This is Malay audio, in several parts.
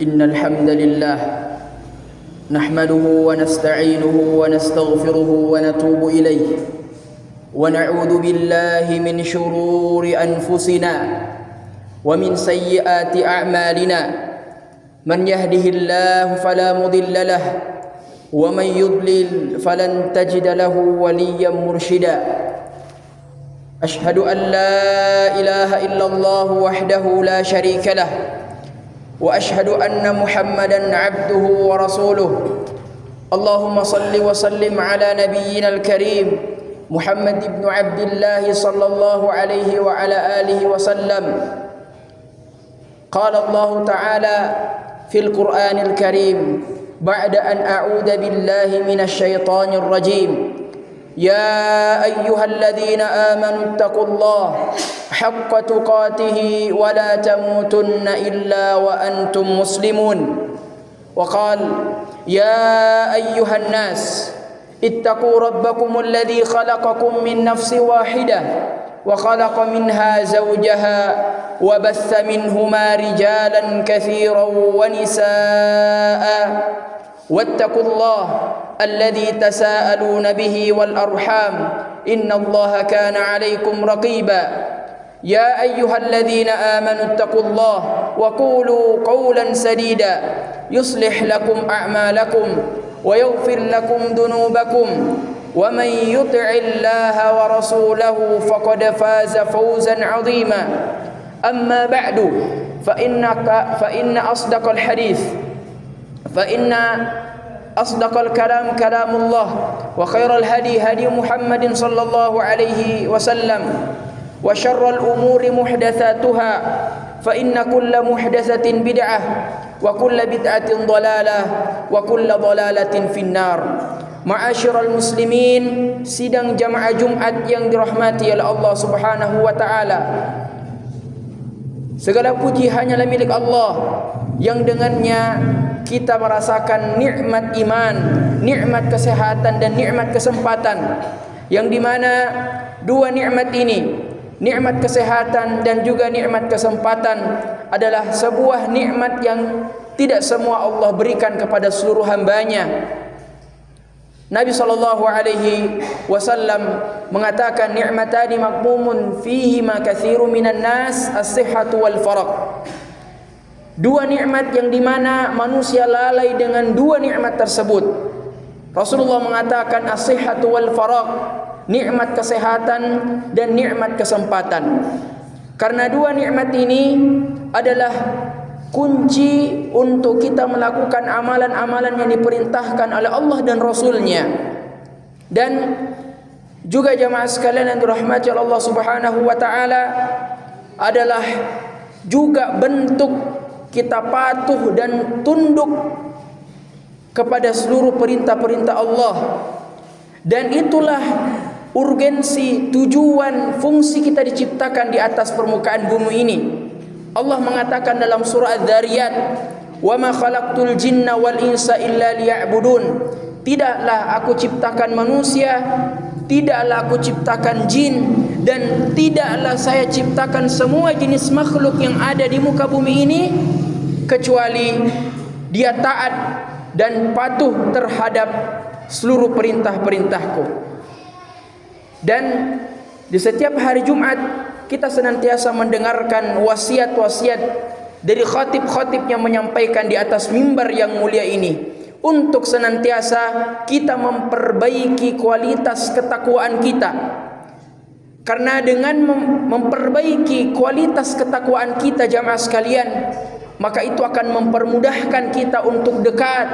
إن الحمد لله نحمده ونستعينه ونستغفره ونتوب إليه ونعوذ بالله من شرور أنفسنا ومن سيئات أعمالنا من يهده الله فلا مضل له ومن يضلل فلن تجد له وليا مرشدا أشهد أن لا إله إلا الله وحده لا شريك له وأشهد أن محمدا عبده ورسوله اللهم صل وسلم على نبينا الكريم محمد بن عبد الله صلى الله عليه وعلى آله وسلم قال الله تعالى في القرآن الكريم بعد أن أعوذ بالله من الشيطان الرجيم يا أيها الذين آمنوا اتقوا الله حق تقاته ولا تموتن إلا وأنتم مسلمون وقال يا أيها الناس اتقوا ربكم الذي خلقكم من نفس واحدة وخلق منها زوجها وبث منهما رجالا كثيرا ونساء واتقوا الله الذي تساءلون به والأرحام إن الله كان عليكم رقيبا يا أيها الذين آمنوا اتقوا الله وقولوا قولا سديدا يصلح لكم أعمالكم ويغفر لكم ذنوبكم ومن يطع الله ورسوله فقد فاز فوزا عظيما أما بعد فإن أصدق الكلام كلام الله وخير الهدي هدي محمد صلى الله عليه وسلم وشر الأمور محدثاتها فإن كل محدثة بدعة وكل بدعة ضلالة وكل ضلالة في النار. Ma'asyiral muslimin, sidang jamaah Jumat yang dirahmati oleh Allah Subhanahu wa taala. Segala puji hanyalah milik Allah yang dengannya kita merasakan nikmat iman, nikmat kesehatan dan nikmat kesempatan, yang dimana dua nikmat ini, nikmat kesehatan dan juga nikmat kesempatan, adalah sebuah nikmat yang tidak semua Allah berikan kepada seluruh hambanya. Nabi sallallahu alaihi wasallam mengatakan ni'matani maqmumun fihi ma katsirun minan nas as-sihhatu wal faraq. Dua nikmat yang dimana manusia lalai dengan dua nikmat tersebut. Rasulullah mengatakan as-sihhatu wal faraq, nikmat kesehatan dan nikmat kesempatan. Karena dua nikmat ini adalah kunci untuk kita melakukan amalan-amalan yang diperintahkan oleh Allah dan Rasulnya. Dan juga jamaah sekalian yang dirahmati oleh Allah Subhanahu wa taala, adalah juga bentuk kita patuh dan tunduk kepada seluruh perintah-perintah Allah. Dan itulah urgensi, tujuan, fungsi kita diciptakan di atas permukaan bumi ini. Allah mengatakan dalam surah Adz-Dzariyat, "Wa ma khalaqtul jinna wal insa illa liya'budun." Tidaklah aku ciptakan manusia, tidaklah aku ciptakan jin, dan tidaklah saya ciptakan semua jenis makhluk yang ada di muka bumi ini kecuali dia taat dan patuh terhadap seluruh perintah-perintahku. Dan di setiap hari Jumat kita senantiasa mendengarkan wasiat-wasiat dari khatib-khatib yang menyampaikan di atas mimbar yang mulia ini, untuk senantiasa kita memperbaiki kualitas ketakwaan kita. Karena dengan memperbaiki kualitas ketakwaan kita jamaah sekalian, maka itu akan mempermudahkan kita untuk dekat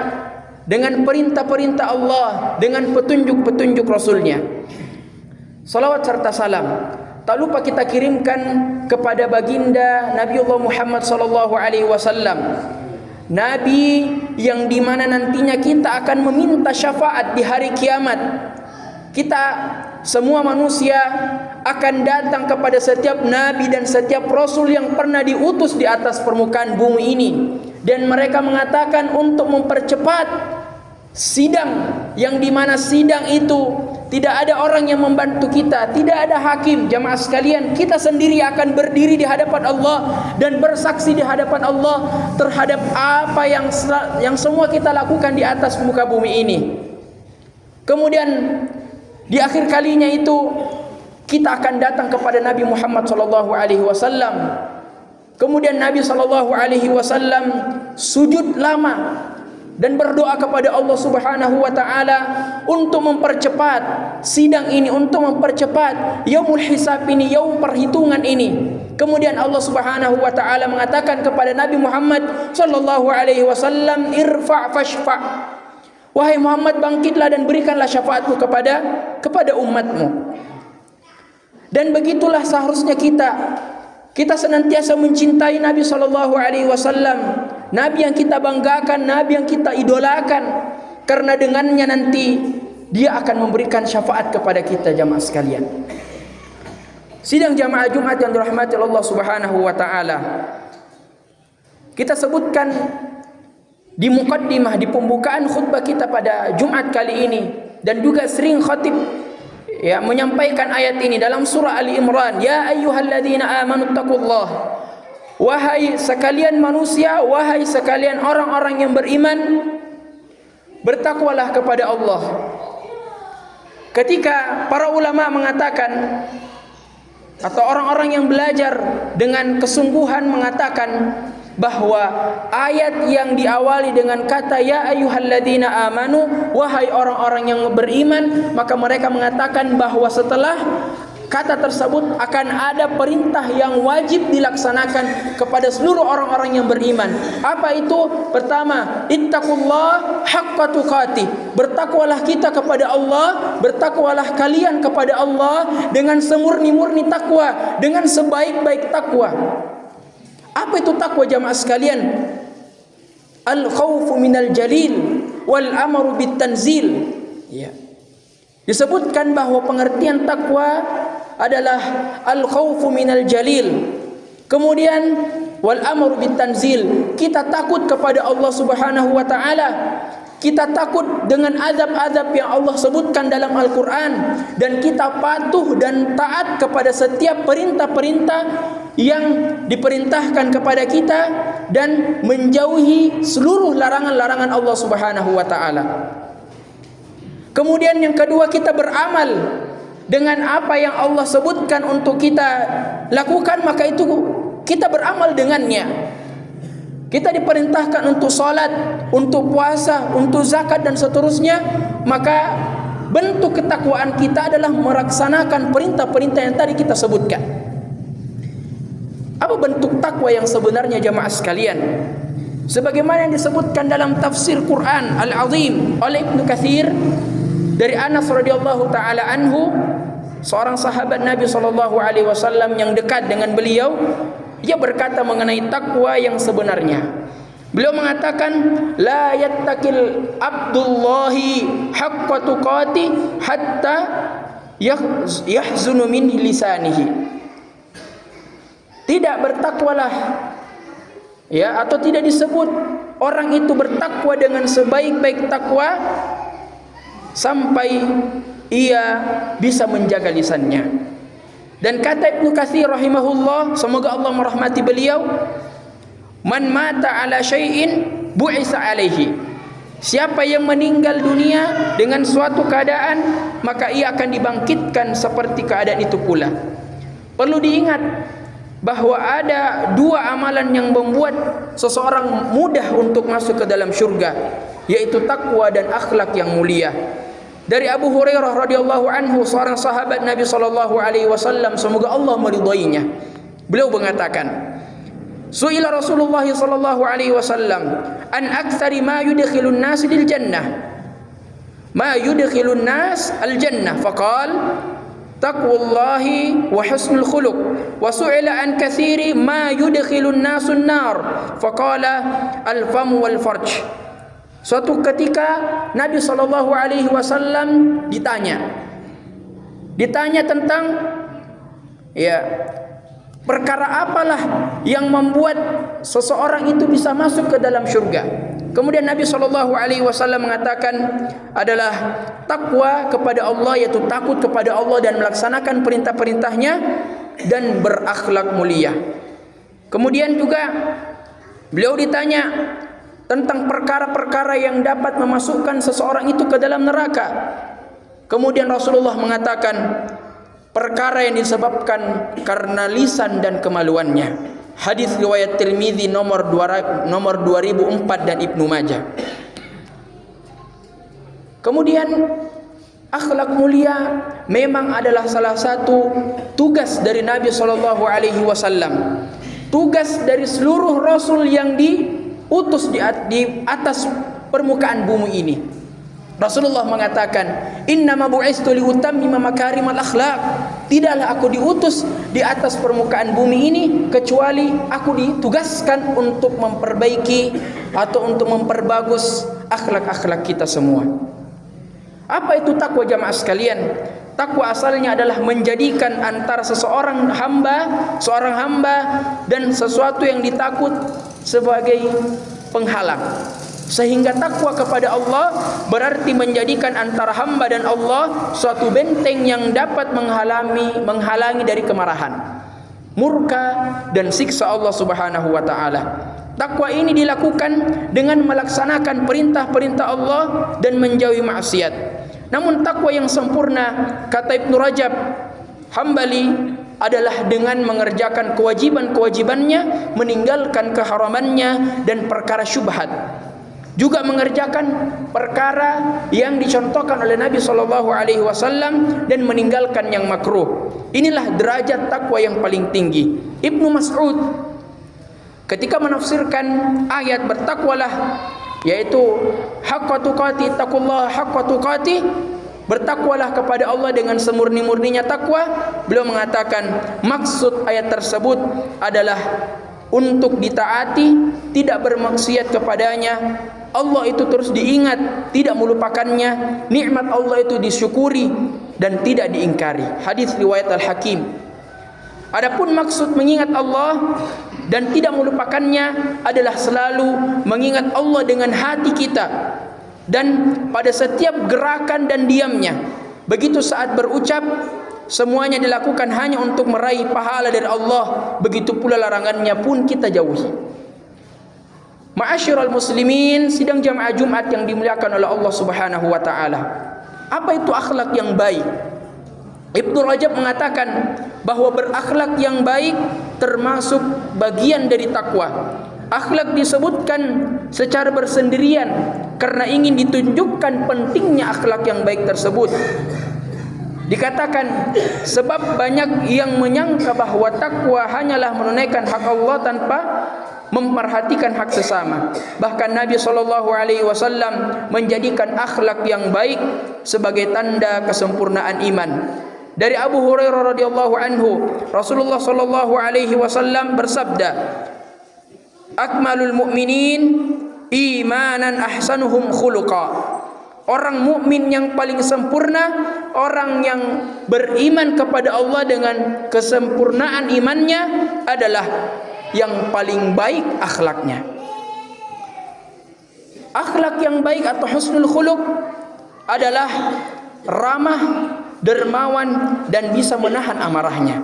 dengan perintah-perintah Allah, dengan petunjuk-petunjuk Rasulnya. Salawat serta salam tak lupa kita kirimkan kepada baginda Nabiullah Muhammad sallallahu alaihi wasallam, nabi yang dimana nantinya kita akan meminta syafaat di hari kiamat. Kita semua manusia akan datang kepada setiap nabi dan setiap rasul yang pernah diutus di atas permukaan bumi ini, dan mereka mengatakan untuk mempercepat sidang, yang dimana sidang itu tidak ada orang yang membantu kita, tidak ada hakim. Jamaah sekalian, kita sendiri akan berdiri di hadapan Allah dan bersaksi di hadapan Allah terhadap apa yang semua kita lakukan di atas muka bumi ini. Kemudian di akhir kalinya itu kita akan datang kepada Nabi Muhammad SAW. Kemudian Nabi SAW sujud lama dan berdoa kepada Allah Subhanahu wa taala untuk mempercepat sidang ini, untuk mempercepat yaumul hisab ini, yaum perhitungan ini. Kemudian Allah Subhanahu wa taala mengatakan kepada Nabi Muhammad sallallahu alaihi wasallam, irfa' fashfa'. Wahai Muhammad, bangkitlah dan berikanlah syafaatmu kepada umatmu. Dan begitulah seharusnya kita senantiasa mencintai Nabi sallallahu alaihi wasallam, Nabi yang kita banggakan, Nabi yang kita idolakan, karena dengannya nanti dia akan memberikan syafaat kepada kita jamaah sekalian. Sidang jamaah Jumat yang dirahmati Allah Subhanahu wa taala. Kita sebutkan di muqaddimah, di pembukaan khutbah kita pada Jumat kali ini, dan juga sering khatib menyampaikan ayat ini dalam surah Ali Imran, ya ayyuhalladzina amanu taqullah. Wahai sekalian manusia, wahai sekalian orang-orang yang beriman, bertakwalah kepada Allah. Ketika para ulama mengatakan, atau orang-orang yang belajar dengan kesungguhan mengatakan bahwa ayat yang diawali dengan kata ya ayyuhalladzina amanu, wahai orang-orang yang beriman, maka mereka mengatakan bahwa setelah kata tersebut akan ada perintah yang wajib dilaksanakan kepada seluruh orang-orang yang beriman. Apa itu? Pertama, ittaqullah haqqa tuqatih. Bertakwalah kita kepada Allah, bertakwalah kalian kepada Allah dengan semurni-murni takwa, dengan sebaik-baik takwa. Apa itu takwa jamaah sekalian? Al-khawfu minal jalil wal amru bit tanzil. Ya. Disebutkan bahwa pengertian takwa adalah al-khawfu minal jalil. Kemudian wal amru bit tanzil. Kita takut kepada Allah Subhanahu wa taala. Kita takut dengan azab-azab yang Allah sebutkan dalam Al-Quran, dan kita patuh dan taat kepada setiap perintah-perintah yang diperintahkan kepada kita, dan menjauhi seluruh larangan-larangan Allah Subhanahu wa taala. Kemudian yang kedua, kita beramal dengan apa yang Allah sebutkan untuk kita lakukan, maka itu kita beramal dengannya. Kita diperintahkan untuk salat, untuk puasa, untuk zakat dan seterusnya, maka bentuk ketakwaan kita adalah melaksanakan perintah-perintah yang tadi kita sebutkan. Apa bentuk takwa yang sebenarnya jamaah sekalian? Sebagaimana yang disebutkan dalam tafsir Quran Al-Azim oleh Ibnu Katsir dari Anas radhiyallahu taala anhu, seorang sahabat Nabi sallallahu alaihi wasallam yang dekat dengan beliau, ia berkata mengenai takwa yang sebenarnya. Beliau mengatakan, la yattaqil abdullahi haqqa tuqati hatta yahzunu min lisanihi. Tidak bertakwalah, atau tidak disebut orang itu bertakwa dengan sebaik-baik takwa sampai ia bisa menjaga lisannya. Dan kata Ibnu Katsir rahimahullah, semoga Allah merahmati beliau, man mata ala syai'in bu'isa alaihi. Siapa yang meninggal dunia dengan suatu keadaan, maka ia akan dibangkitkan seperti keadaan itu pula. Perlu diingat bahwa ada dua amalan yang membuat seseorang mudah untuk masuk ke dalam syurga, yaitu takwa dan akhlak yang mulia. Dari Abu Hurairah radhiyallahu anhu, seorang sahabat Nabi sallallahu alaihi wasallam, semoga Allah meridainya, beliau mengatakan, su'ila Rasulullah sallallahu alaihi wasallam an aktsari ma yudkhilun nas lil jannah, ma yudkhilun nas al jannah, faqala taqwallahi wa husnul khuluq, wa su'ila an katsiri ma yudkhilun nasun nar, faqala al fam wal farj. Suatu ketika Nabi SAW ditanya tentang Perkara apalah yang membuat seseorang itu bisa masuk ke dalam syurga? Kemudian Nabi SAW mengatakan adalah takwa kepada Allah, yaitu takut kepada Allah dan melaksanakan perintah-perintahnya dan berakhlak mulia. Kemudian juga beliau ditanya tentang perkara-perkara yang dapat memasukkan seseorang itu ke dalam neraka. Kemudian Rasulullah mengatakan perkara yang disebabkan karena lisan dan kemaluannya. Hadis riwayat Tirmidzi nomor 2004 dan Ibnu Majah. Kemudian akhlak mulia memang adalah salah satu tugas dari Nabi SAW. Tugas dari seluruh rasul yang diutus di atas permukaan bumi ini. Rasulullah mengatakan, "Innama bu'istu liutammima makarimal akhlak." Tidaklah aku diutus di atas permukaan bumi ini kecuali aku ditugaskan untuk memperbaiki atau untuk memperbagus akhlak-akhlak kita semua. Apa itu takwa jamaah sekalian? Takwa asalnya adalah menjadikan antara seorang hamba dan sesuatu yang ditakut sebagai penghalang. Sehingga takwa kepada Allah berarti menjadikan antara hamba dan Allah suatu benteng yang dapat menghalangi dari kemarahan, murka dan siksa Allah Subhanahu wa taala. Takwa ini dilakukan dengan melaksanakan perintah-perintah Allah dan menjauhi maksiat. Namun takwa yang sempurna, kata Ibnu Rajab Hambali, adalah dengan mengerjakan kewajiban-kewajibannya, meninggalkan keharamannya dan perkara syubhat. Juga mengerjakan perkara yang dicontohkan oleh Nabi SAW dan meninggalkan yang makruh. Inilah derajat takwa yang paling tinggi. Ibnu Mas'ud ketika menafsirkan ayat bertakwalah, yaitu haqqa tuqati, taqullaha haqqa tuqati, bertakwalah kepada Allah dengan semurni-murninya takwa. Beliau mengatakan maksud ayat tersebut adalah untuk ditaati, tidak bermaksiat kepadanya, Allah itu terus diingat, tidak melupakannya, nikmat Allah itu disyukuri dan tidak diingkari. Hadis riwayat Al-Hakim. Adapun maksud mengingat Allah dan tidak melupakannya adalah selalu mengingat Allah dengan hati kita dan pada setiap gerakan dan diamnya. Begitu saat berucap, semuanya dilakukan hanya untuk meraih pahala dari Allah. Begitu pula larangannya pun kita jauhi. Ma'asyiral muslimin, sidang jamaah Jumat yang dimuliakan oleh Allah Subhanahu wa taala. Apa itu akhlak yang baik? Ibnu Rajab mengatakan bahwa berakhlak yang baik termasuk bagian dari takwa. Akhlak disebutkan secara bersendirian karena ingin ditunjukkan pentingnya akhlak yang baik tersebut. Dikatakan sebab banyak yang menyangka bahwa takwa hanyalah menunaikan hak Allah tanpa memperhatikan hak sesama. Bahkan Nabi SAW menjadikan akhlak yang baik sebagai tanda kesempurnaan iman. Dari Abu Hurairah radhiyallahu anhu, Rasulullah SAW bersabda, "Akmalul mu'minin imanan ahsanuhum khuluqa." Orang mukmin yang paling sempurna, orang yang beriman kepada Allah dengan kesempurnaan imannya adalah yang paling baik akhlaknya. Akhlak yang baik atau husnul khuluq adalah ramah, dermawan dan bisa menahan amarahnya.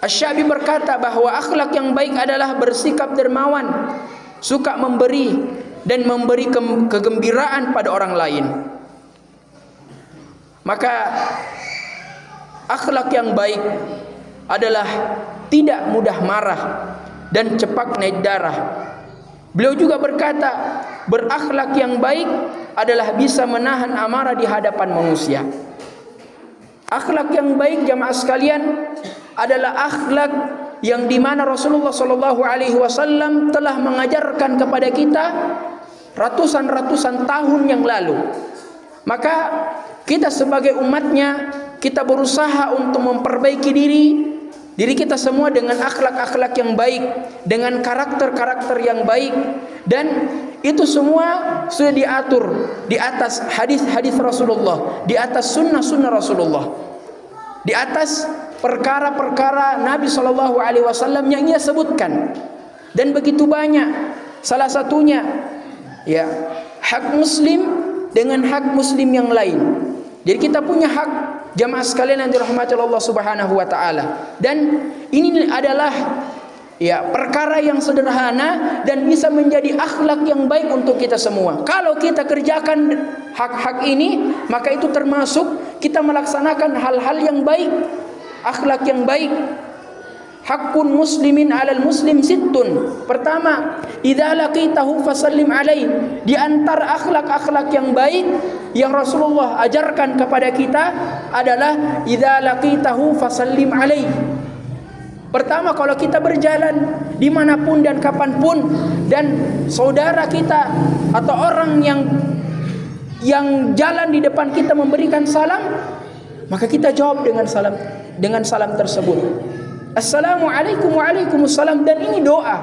Asy-Syafi'i berkata bahwa akhlak yang baik adalah bersikap dermawan, suka memberi dan memberi kegembiraan pada orang lain. Maka akhlak yang baik adalah tidak mudah marah dan cepat naik darah. Beliau juga berkata, berakhlak yang baik adalah bisa menahan amarah di hadapan manusia. Akhlak yang baik jamaah sekalian adalah akhlak yang dimana Rasulullah SAW telah mengajarkan kepada kita ratusan tahun yang lalu. Maka kita sebagai umatnya, kita berusaha untuk memperbaiki diri kita semua dengan akhlak-akhlak yang baik, dengan karakter-karakter yang baik, dan itu semua sudah diatur di atas hadis-hadis Rasulullah, di atas sunnah-sunnah Rasulullah, di atas perkara-perkara Nabi SAW yang ia sebutkan, dan begitu banyak. Salah satunya ya hak muslim dengan hak muslim yang lain. Jadi kita punya hak, jamaah sekalian yang dirahmati Allah Subhanahu wa taala. Dan ini adalah ya perkara yang sederhana dan bisa menjadi akhlak yang baik untuk kita semua. Kalau kita kerjakan hak-hak ini, maka itu termasuk kita melaksanakan hal-hal yang baik, akhlak yang baik. Hakun muslimin 'alal muslim sittun. Pertama, idza laqitahu fasallim alaihi. Di antara akhlak-akhlak yang baik yang Rasulullah ajarkan kepada kita adalah idza laqitahu fasallim alaihi. Pertama, kalau kita berjalan dimanapun dan kapanpun, dan saudara kita atau orang yang jalan di depan kita memberikan salam, maka kita jawab dengan salam tersebut. Assalamualaikum, waalaikumsalam. Dan ini doa,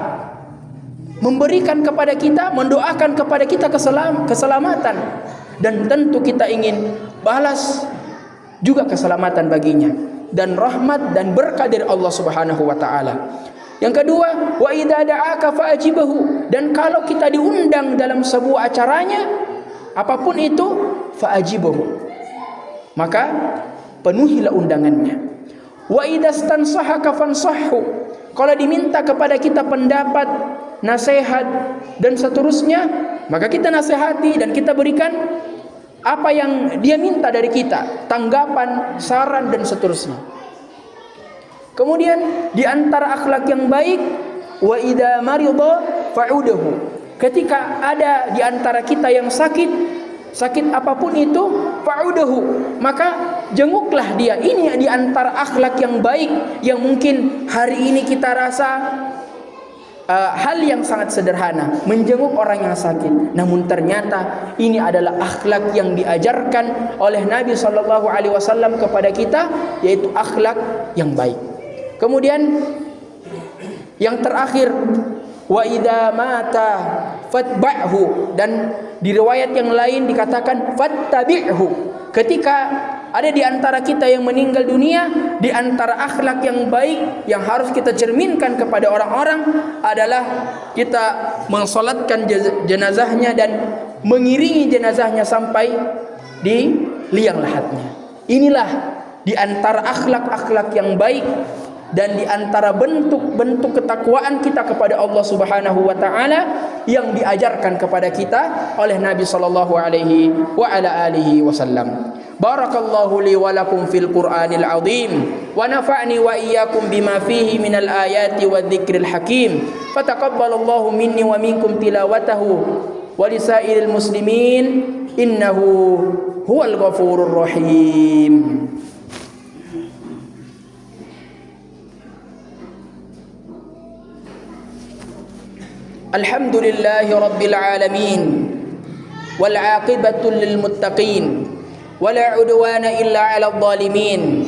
memberikan kepada kita, mendoakan kepada kita keselamatan, dan tentu kita ingin balas juga keselamatan baginya dan rahmat dan berkah dari Allah Subhanahu wa taala. Yang kedua, wa idza da'aka fa'ajibahu. Dan kalau kita diundang dalam sebuah acaranya, apapun itu, fa'ajibahu, maka penuhilah undangannya. Wa idastansahaka fansahhu. Kalau diminta kepada kita pendapat, nasihat dan seterusnya, maka kita nasihati dan kita berikan apa yang dia minta dari kita, tanggapan, saran dan seterusnya. Kemudian di antara akhlak yang baik, wa idza marida fa'udahu. Ketika ada di antara kita yang sakit apapun itu, fa'udahu, maka jenguklah dia. Ini di antara akhlak yang baik yang mungkin hari ini kita rasa hal yang sangat sederhana, menjenguk orang yang sakit. Namun ternyata ini adalah akhlak yang diajarkan oleh Nabi SAW kepada kita, yaitu akhlak yang baik. Kemudian yang terakhir, wa idza mata fatba'hu. Dan di riwayat yang lain dikatakan fattabi'hu. Ketika ada di antara kita yang meninggal dunia, di antara akhlak yang baik yang harus kita cerminkan kepada orang-orang adalah kita mensolatkan jenazahnya dan mengiringi jenazahnya sampai di liang lahatnya. Inilah di antara akhlak-akhlak yang baik dan di antara bentuk-bentuk ketakwaan kita kepada Allah Subhanahu wa taala yang diajarkan kepada kita oleh Nabi sallallahu alaihi wa ala alihi wasallam. Barakallahu li wa lakum fil Qur'anil azim wa nafa'ni wa iyyakum bima fihi minal ayati wadh-dhikril hakim. Fataqabbalallahu minni wa minkum tilawatahu wa lisairil muslimin innahu huwal ghafurur rahim. Alhamdulillahi rabbil alamin wal 'aqibatu lil muttaqin wala 'udwana illa 'alal zalimin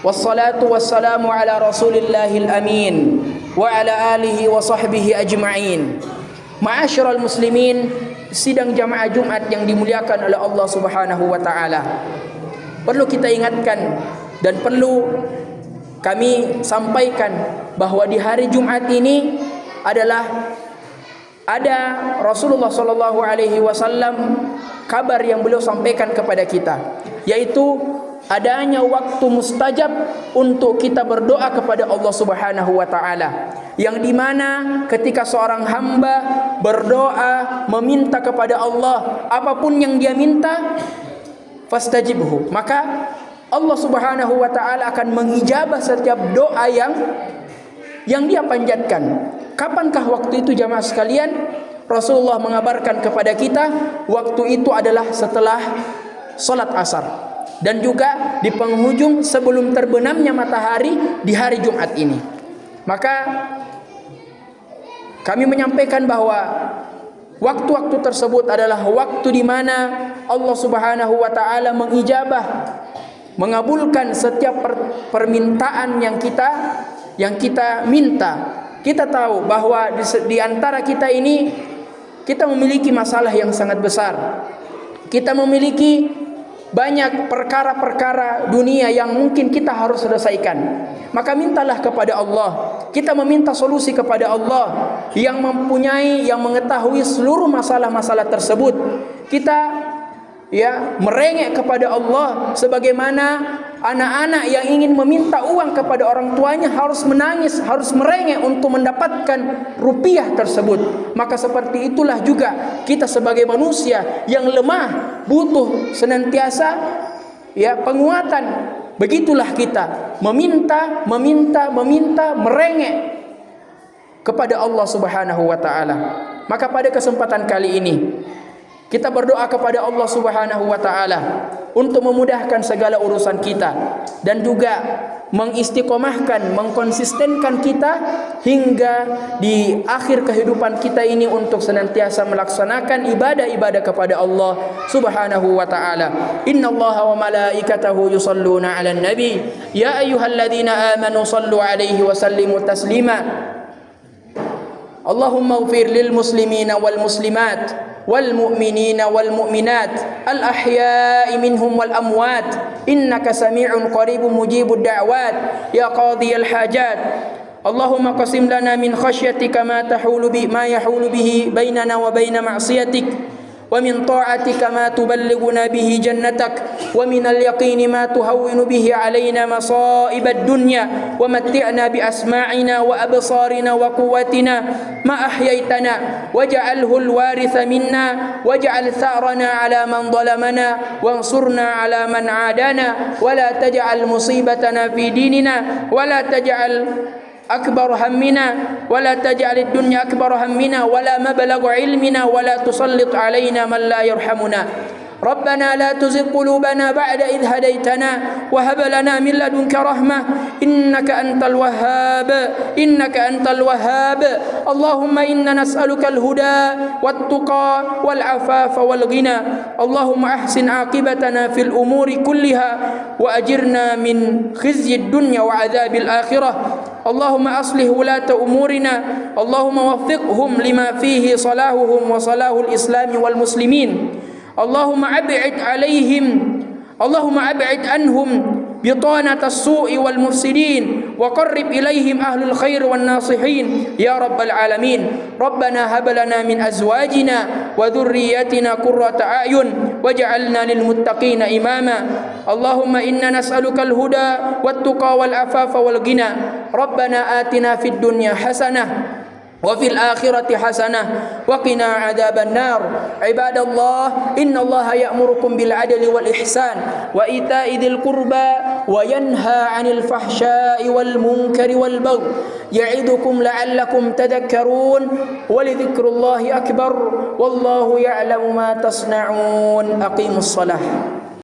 wassalatu wassalamu ala rasulillahil amin wa ala alihi wa sahbihi ajma'in. Ma'asyiral muslimin, sidang jamaah Jumat yang dimuliakan oleh Allah Subhanahu wa taala, perlu kita ingatkan dan perlu kami sampaikan bahwa di hari Jumat ini adalah ada Rasulullah sallallahu alaihi wasallam kabar yang beliau sampaikan kepada kita, yaitu adanya waktu mustajab untuk kita berdoa kepada Allah Subhanahu wa taala, yang dimana ketika seorang hamba berdoa meminta kepada Allah apapun yang dia minta, fastajibhu, maka Allah Subhanahu wa taala akan mengijabah setiap doa yang dia panjatkan. Kapankah waktu itu jamaah sekalian? Rasulullah mengabarkan kepada kita waktu itu adalah setelah salat asar dan juga di penghujung sebelum terbenamnya matahari di hari Jumat ini. Maka kami menyampaikan bahwa waktu-waktu tersebut adalah waktu di mana Allah Subhanahu wa taala mengijabah, mengabulkan setiap permintaan yang kita minta. Kita tahu bahwa di antara kita ini kita memiliki masalah yang sangat besar. Kita memiliki banyak perkara-perkara dunia yang mungkin kita harus selesaikan. Maka mintalah kepada Allah. Kita meminta solusi kepada Allah yang mempunyai, yang mengetahui seluruh masalah-masalah tersebut. Kita merengek kepada Allah sebagaimana anak-anak yang ingin meminta uang kepada orang tuanya harus menangis, harus merengek untuk mendapatkan rupiah tersebut. Maka seperti itulah juga kita sebagai manusia yang lemah, butuh senantiasa penguatan. Begitulah kita meminta, merengek kepada Allah Subhanahu wa taala. Maka pada kesempatan kali ini kita berdoa kepada Allah Subhanahu wa taala untuk memudahkan segala urusan kita dan juga mengistiqomahkan, mengkonsistenkan kita hingga di akhir kehidupan kita ini untuk senantiasa melaksanakan ibadah-ibadah kepada Allah Subhanahu wa taala. Innallaha wa malaikatahu yusholluna 'alan nabi ya ayyuhalladzina amanu shallu 'alaihi wa sallimu taslima. Allahumma ighfir lil muslimina wal muslimat والمؤمنين والمؤمنات الأحياء منهم والأموات إنك سميع قريب مجيب الدعوات يا قاضي الحاجات. اللهم قسم لنا من خشيتك ما يحول به بيننا وبين معصيتك ومن طاعتك ما تبلغنا به جنتك ومن اليقين ما تهون به علينا مصائب الدنيا ومتعنا بأسماعنا وأبصارنا وقوتنا ما أحييتنا واجعله الوارث منا واجعل ثأرنا على من ظلمنا وانصرنا على من عادانا ولا تجعل مصيبتنا في ديننا ولا تجعل أكبر همنا ولا تجعل الدنيا أكبر همنا ولا مبلغ علمنا ولا تسلط علينا من لا يرحمنا. ربنا لا تزغ قلوبنا بعد إذ هديتنا وهب لنا من لدنك رحمة إنك أنت الوهاب. اللهم إنا نسألك الهدى والتقى والعفاف والغنى. اللهم أحسن عاقبتنا في الأمور كلها وأجرنا من خزي الدنيا وعذاب الآخرة. اللهم أصلح ولاة أمورنا اللهم وفقهم لما فيه صلاحهم وصلاح الإسلام والمسلمين. اللهم أبعد عنهم بطانة السوء والمفسدين وقرب إليهم أهل الخير والناصحين يا رب العالمين. ربنا هب لنا من أزواجنا وذرياتنا قرة أعين واجعلنا للمتقين إماما. اللهم إنا نسألك الهدى والتقى والعفاف والغنى. ربنا آتنا في الدنيا حسنة وفي الآخرة حسنة وقنا عذاب النار. عباد الله إن الله يأمركم بالعدل والإحسان وإيتاء ذي القربى وينهى عن الفحشاء والمنكر والبغي يعظكم لعلكم تذكرون ولذكر الله أكبر والله يعلم ما تصنعون. أقيموا الصلاة.